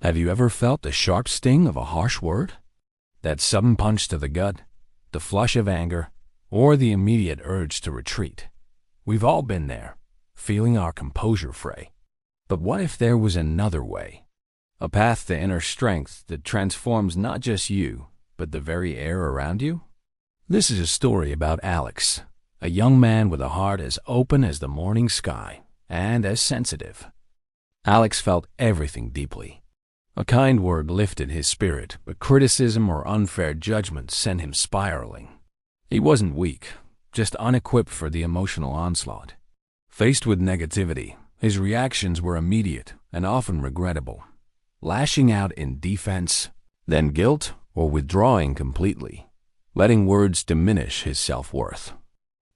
Have you ever felt the sharp sting of a harsh word? That sudden punch to the gut, the flush of anger, or the immediate urge to retreat? We've all been there, feeling our composure fray. But what if there was another way? A path to inner strength that transforms not just you, but the very air around you? This is a story about Alex, a young man with a heart as open as the morning sky and as sensitive. Alex felt everything deeply. A kind word lifted his spirit, but criticism or unfair judgment sent him spiraling. He wasn't weak, just unequipped for the emotional onslaught. Faced with negativity, his reactions were immediate and often regrettable, lashing out in defense, then guilt, or withdrawing completely, letting words diminish his self-worth.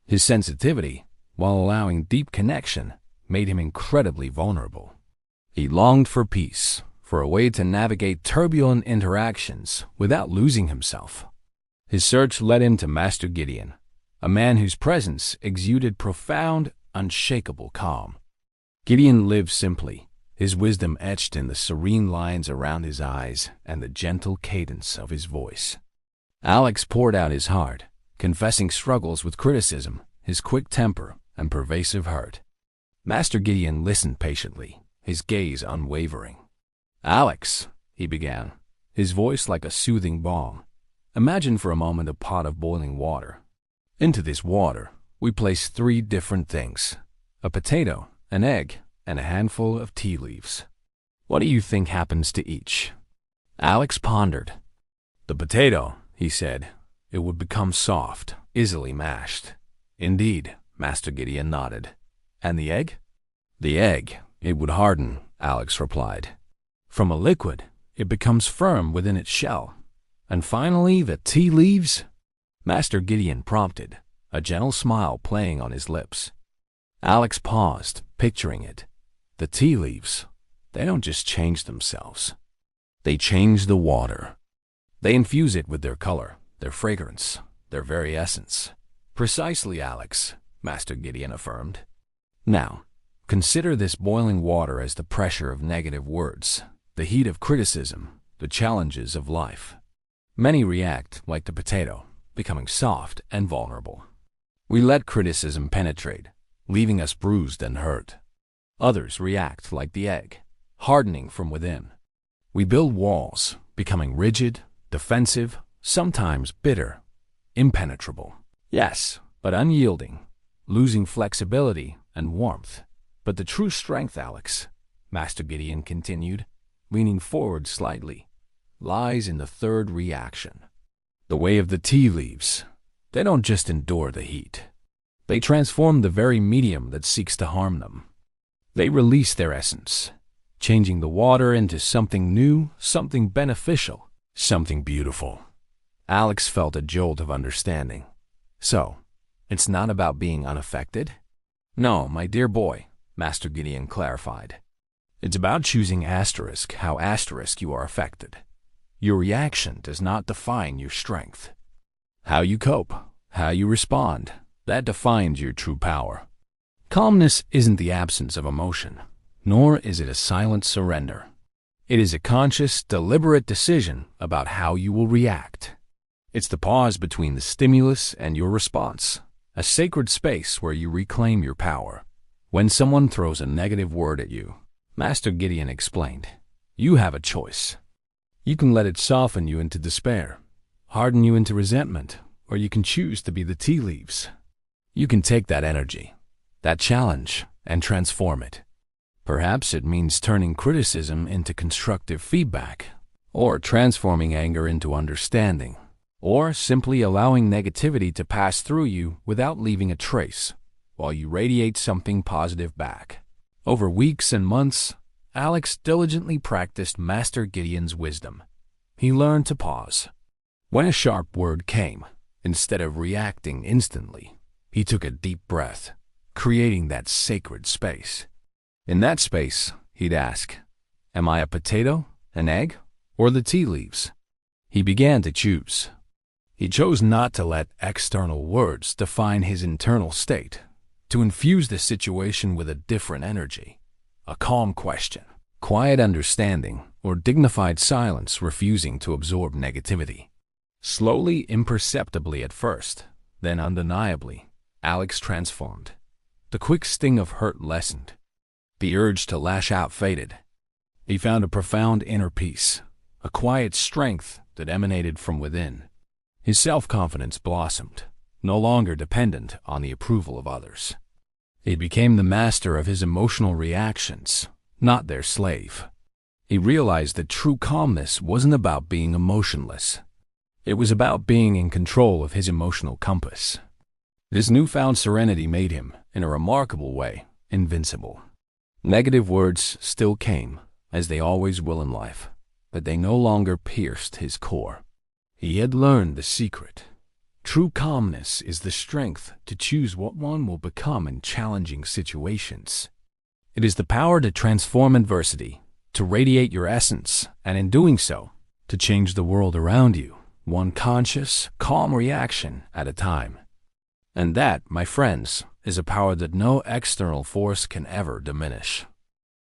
His sensitivity, while allowing deep connection, made him incredibly vulnerable. He longed for peace, for a way to navigate turbulent interactions without losing himself. His search led him to Master Gideon, a man whose presence exuded profound, unshakable calm. Gideon lived simply, his wisdom etched in the serene lines around his eyes and the gentle cadence of his voice. Alex poured out his heart, confessing struggles with criticism, his quick temper, and pervasive hurt. Master Gideon listened patiently, his gaze unwavering. "Alex," he began, his voice like a soothing balm, "imagine for a moment a pot of boiling water. Into this water, we place 3 different things: a potato, an egg, and a handful of tea leaves. What do you think happens to each?" Alex pondered. "The potato," he said, "it would become soft, easily mashed." "Indeed," Master Gideon nodded. "And the egg?" "The egg, it would harden," Alex replied. "From a liquid, it becomes firm within its shell. And finally, the tea leaves?" Master Gideon prompted, a gentle smile playing on his lips. Alex paused, picturing it. The tea leaves, they don't just change themselves. They change the water. They infuse it with their color, their fragrance, their very essence. "Precisely, Alex," Master Gideon affirmed. "Now, consider this boiling water as the pressure of negative words, the heat of criticism, the challenges of life. Many react like the potato, becoming soft and vulnerable. We let criticism penetrate, leaving us bruised and hurt. Others react like the egg, hardening from within. We build walls, becoming rigid, defensive, sometimes bitter, impenetrable. Yes, but unyielding, losing flexibility and warmth. But the true strength, Alex," Master Gideon continued, leaning forward slightly, "lies in the 3rd reaction. The way of the tea leaves. They don't just endure the heat. They transform the very medium that seeks to harm them. They release their essence, changing the water into something new, something beneficial, something beautiful." Alex felt a jolt of understanding. "So, it's not about being unaffected?" "No, my dear boy," Master Gideon clarified. "It's about choosing how you are affected. Your reaction does not define your strength. How you cope, how you respond, that defines your true power. Calmness isn't the absence of emotion, nor is it a silent surrender. It is a conscious, deliberate decision about how you will react. It's the pause between the stimulus and your response, a sacred space where you reclaim your power. When someone throws a negative word at you," Master Gideon explained, "you have a choice. You can let it soften you into despair, harden you into resentment, or you can choose to be the tea leaves. You can take that energy, that challenge, and transform it. Perhaps it means turning criticism into constructive feedback, or transforming anger into understanding, or simply allowing negativity to pass through you without leaving a trace, while you radiate something positive back." Over weeks and months, Alex diligently practiced Master Gideon's wisdom. He learned to pause. When a sharp word came, instead of reacting instantly, he took a deep breath, creating that sacred space. In that space, he'd ask, "Am I a potato, an egg, or the tea leaves?" He began to choose. He chose not to let external words define his internal state, to infuse the situation with a different energy, a calm question, quiet understanding, or dignified silence, refusing to absorb negativity. Slowly, imperceptibly at first, then undeniably, Alex transformed. The quick sting of hurt lessened. The urge to lash out faded. He found a profound inner peace, a quiet strength that emanated from within. His self-confidence blossomed, no longer dependent on the approval of others. He became the master of his emotional reactions, not their slave. He realized that true calmness wasn't about being emotionless. It was about being in control of his emotional compass. This newfound serenity made him, in a remarkable way, invincible. Negative words still came, as they always will in life, but they no longer pierced his core. He had learned the secret. True calmness is the strength to choose what one will become in challenging situations. It is the power to transform adversity, to radiate your essence, and in doing so, to change the world around you, one conscious, calm reaction at a time. And that, my friends, is a power that no external force can ever diminish.